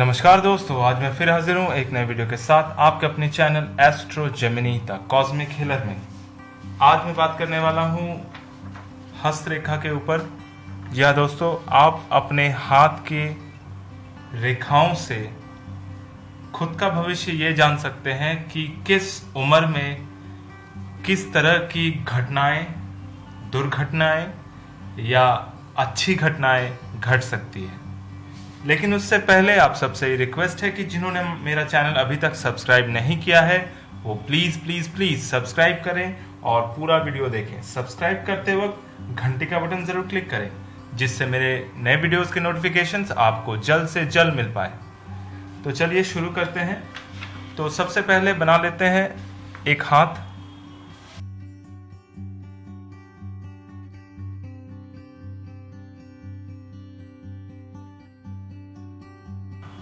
नमस्कार दोस्तों, आज मैं फिर हाजिर हूँ एक नए वीडियो के साथ आपके अपने channel astro Gemini the cosmic healer में। आज मैं बात करने वाला हूँ हस्तरेखा के ऊपर। जी हाँ दोस्तों, आप अपने हाथ के रेखाओं से खुद का भविष्य ये जान सकते हैं कि किस उम्र में किस तरह की घटनाएं, दुर्घटनाएं या अच्छी घटनाएं घट सकती है। लेकिन उससे पहले आप सबसे ये रिक्वेस्ट है कि जिन्होंने मेरा चैनल अभी तक सब्सक्राइब नहीं किया है वो प्लीज़ प्लीज़ प्लीज़ सब्सक्राइब करें और पूरा वीडियो देखें। सब्सक्राइब करते वक्त घंटी का बटन ज़रूर क्लिक करें जिससे मेरे नए वीडियोस के नोटिफिकेशंस आपको जल्द से जल्द मिल पाए। तो चलिए शुरू करते हैं। तो सबसे पहले बना लेते हैं एक हाथ।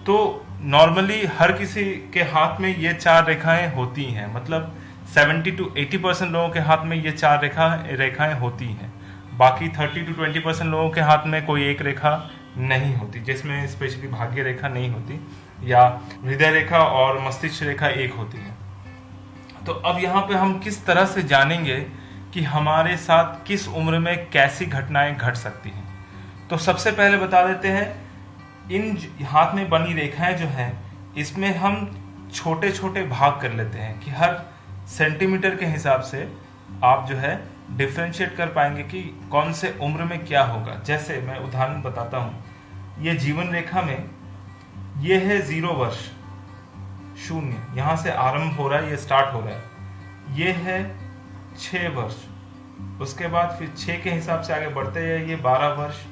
तो नॉर्मली हर किसी के हाथ में ये चार रेखाएं होती हैं, मतलब 70 to 80% लोगों के हाथ में ये चार रेखाएं होती हैं। बाकी 30 to 20% लोगों के हाथ में कोई एक रेखा नहीं होती, जिसमें स्पेशली भाग्य रेखा नहीं होती या हृदय रेखा और मस्तिष्क रेखा एक होती है। तो अब यहाँ पे हम किस तरह से जानेंगे कि हमारे साथ किस उम्र में कैसी घटनाएं घट सकती हैं। तो सबसे पहले बता देते हैं, इन हाथ में बनी रेखाएं जो हैं इसमें हम छोटे छोटे भाग कर लेते हैं कि हर सेंटीमीटर के हिसाब से आप जो है डिफ्रेंशिएट कर पाएंगे कि कौन से उम्र में क्या होगा। जैसे मैं उदाहरण बताता हूँ, ये जीवन रेखा में ये है 0 वर्ष, 0 यहाँ से आरंभ हो रहा है, ये स्टार्ट हो रहा है। ये है 6 वर्ष, उसके बाद फिर 6 के हिसाब से आगे बढ़ते हैं, ये 12 वर्ष,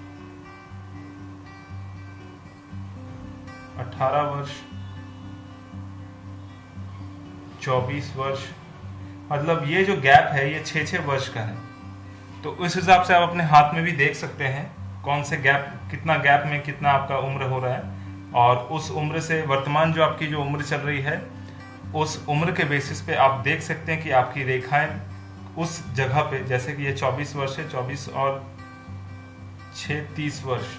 18 वर्ष, 24 वर्ष, मतलब ये जो गैप है ये 6-6 वर्ष का है। तो उस हिसाब से आप अपने हाथ में भी देख सकते हैं कौन से कितना गैप में कितना आपका उम्र हो रहा है, और उस उम्र से वर्तमान जो आपकी जो उम्र चल रही है उस उम्र के बेसिस पे आप देख सकते हैं कि आपकी रेखाएं उस जगह पे, जैसे कि ये 24 वर्ष है, 24 और 6 30 वर्ष।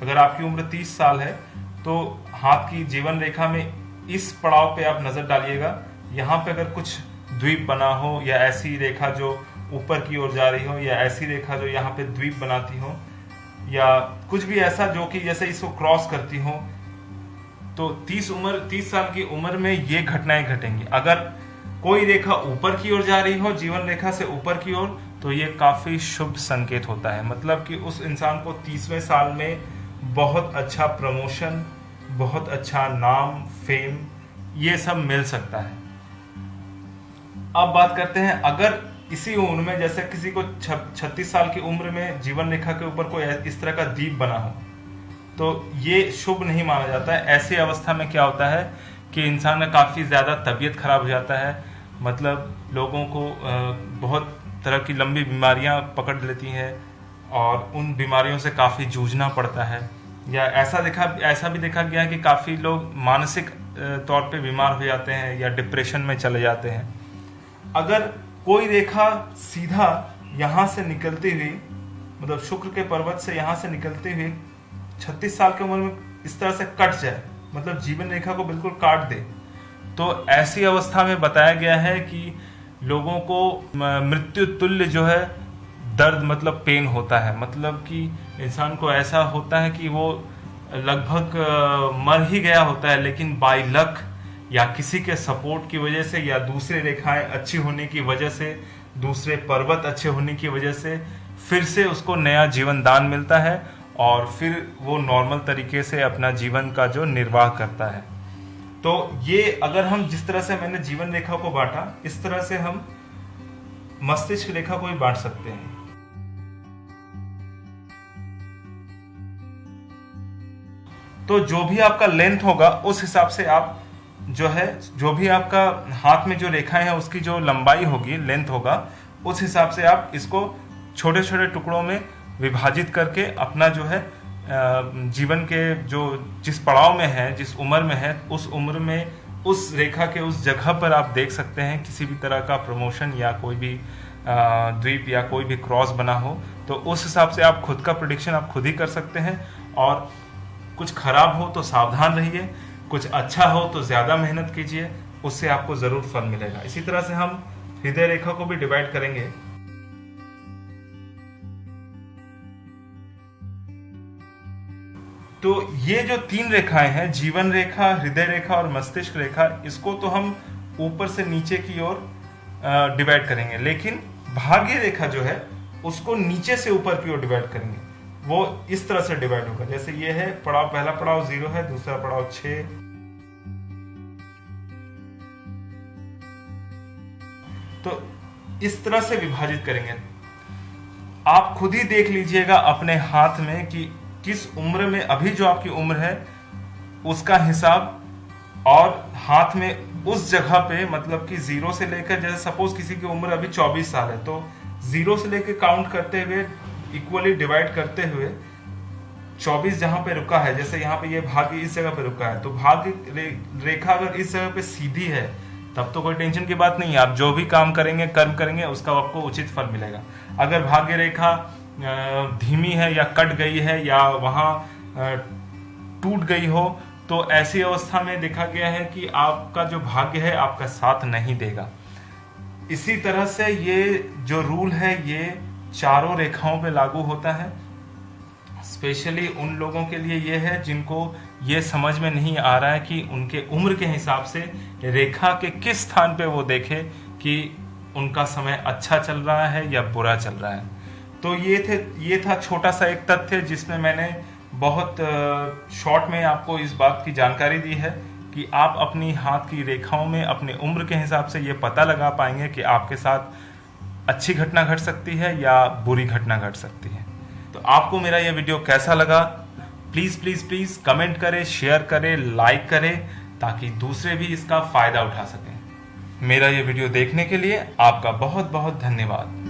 अगर आपकी उम्र 30 साल है तो हाथ की जीवन रेखा में इस पड़ाव पे आप नजर डालिएगा। यहाँ पे अगर कुछ द्वीप बना हो या ऐसी रेखा जो ऊपर की ओर जा रही हो या ऐसी रेखा जो यहाँ पे द्वीप बनाती हो या कुछ भी ऐसा जो कि जैसे इसको क्रॉस करती हो, तो 30 साल की उम्र में ये घटनाएं घटेंगी। अगर कोई रेखा ऊपर की ओर जा रही हो, जीवन रेखा से ऊपर की ओर, तो ये काफी शुभ संकेत होता है। मतलब कि उस इंसान को 30वें साल में बहुत अच्छा प्रमोशन, बहुत अच्छा नाम, फेम, ये सब मिल सकता है। अब बात करते हैं, अगर इसी उम्र में जैसे किसी को 36 साल की उम्र में जीवन रेखा के ऊपर कोई इस तरह का द्वीप बना हो तो ये शुभ नहीं माना जाता है। ऐसी अवस्था में क्या होता है कि इंसान का काफ़ी ज़्यादा तबीयत खराब हो जाता है, मतलब लोगों को बहुत तरह की लंबी बीमारियां पकड़ लेती हैं और उन बीमारियों से काफ़ी जूझना पड़ता है। या ऐसा भी देखा गया है कि काफ़ी लोग मानसिक तौर पे बीमार हो जाते हैं या डिप्रेशन में चले जाते हैं। अगर कोई रेखा सीधा यहाँ से निकलती हुई, मतलब शुक्र के पर्वत से यहाँ से निकलती हुई 36 साल की उम्र में इस तरह से कट जाए, मतलब जीवन रेखा को बिल्कुल काट दे, तो ऐसी अवस्था में बताया गया है कि लोगों को मृत्यु तुल्य जो है दर्द, मतलब पेन होता है। मतलब कि इंसान को ऐसा होता है कि वो लगभग मर ही गया होता है, लेकिन बाय लक या किसी के सपोर्ट की वजह से या दूसरे रेखाएं अच्छी होने की वजह से, दूसरे पर्वत अच्छे होने की वजह से फिर से उसको नया जीवन दान मिलता है और फिर वो नॉर्मल तरीके से अपना जीवन का जो निर्वाह करता है। तो ये अगर हम जिस तरह से मैंने जीवन रेखा को बांटा, इस तरह से हम मस्तिष्क रेखा को भी बांट सकते हैं। तो जो भी आपका लेंथ होगा उस हिसाब से आप जो भी आपका हाथ में जो रेखाएं हैं उसकी जो लंबाई होगी, लेंथ होगा, उस हिसाब से आप इसको छोटे छोटे टुकड़ों में विभाजित करके अपना जो है जीवन के जो जिस पड़ाव में है, जिस उम्र में है, उस उम्र में उस रेखा के उस जगह पर आप देख सकते हैं किसी भी तरह का प्रमोशन या कोई भी द्वीप या कोई भी क्रॉस बना हो, तो उस हिसाब से आप खुद का प्रेडिक्शन आप खुद ही कर सकते हैं। और कुछ खराब हो तो सावधान रहिए, कुछ अच्छा हो तो ज्यादा मेहनत कीजिए, उससे आपको जरूर फल मिलेगा। इसी तरह से हम हृदय रेखा को भी डिवाइड करेंगे। तो ये जो 3 रेखाएं हैं, जीवन रेखा, हृदय रेखा और मस्तिष्क रेखा, इसको तो हम ऊपर से नीचे की ओर डिवाइड करेंगे, लेकिन भाग्य रेखा जो है उसको नीचे से ऊपर की ओर डिवाइड करेंगे। वो इस तरह से डिवाइड होगा, जैसे ये है पड़ाव, पहला पड़ाव 0 है, दूसरा पड़ाव 6, तो इस तरह से विभाजित करेंगे। आप खुद ही देख लीजिएगा अपने हाथ में कि किस उम्र में, अभी जो आपकी उम्र है उसका हिसाब, और हाथ में उस जगह पे, मतलब कि 0 से लेकर, जैसे सपोज किसी की उम्र अभी 24 साल है, तो 0 से लेकर काउंट करते हुए, इक्वली डिवाइड करते हुए 24 जहां पे रुका है, जैसे यहाँ पे ये भाग्य इस जगह पे रुका है, तो भाग्य रेखा अगर इस जगह पे सीधी है तब तो कोई टेंशन की बात नहीं है। आप जो भी काम करेंगे, कर्म करेंगे, उसका आपको उचित फल मिलेगा। अगर भाग्य रेखा धीमी है या कट गई है या वहां टूट गई हो, तो ऐसी अवस्था में देखा गया है कि आपका जो भाग्य है आपका साथ नहीं देगा। इसी तरह से ये जो रूल है ये चारों रेखाओं पे लागू होता है। स्पेशली उन लोगों के लिए ये है जिनको ये समझ में नहीं आ रहा है कि उनके उम्र के हिसाब से रेखा के किस स्थान पे वो देखे कि उनका समय अच्छा चल रहा है या बुरा चल रहा है। तो ये था छोटा सा एक तथ्य जिसमें मैंने बहुत शॉर्ट में आपको इस बात की जानकारी दी है कि आप अपनी हाथ की रेखाओं में अपने उम्र के हिसाब से ये पता लगा पाएंगे कि आपके साथ अच्छी घटना घट सकती है या बुरी घटना घट सकती है। तो आपको मेरा ये वीडियो कैसा लगा, प्लीज प्लीज प्लीज कमेंट करें, शेयर करें, लाइक करें, ताकि दूसरे भी इसका फायदा उठा सकें। मेरा ये वीडियो देखने के लिए आपका बहुत बहुत धन्यवाद।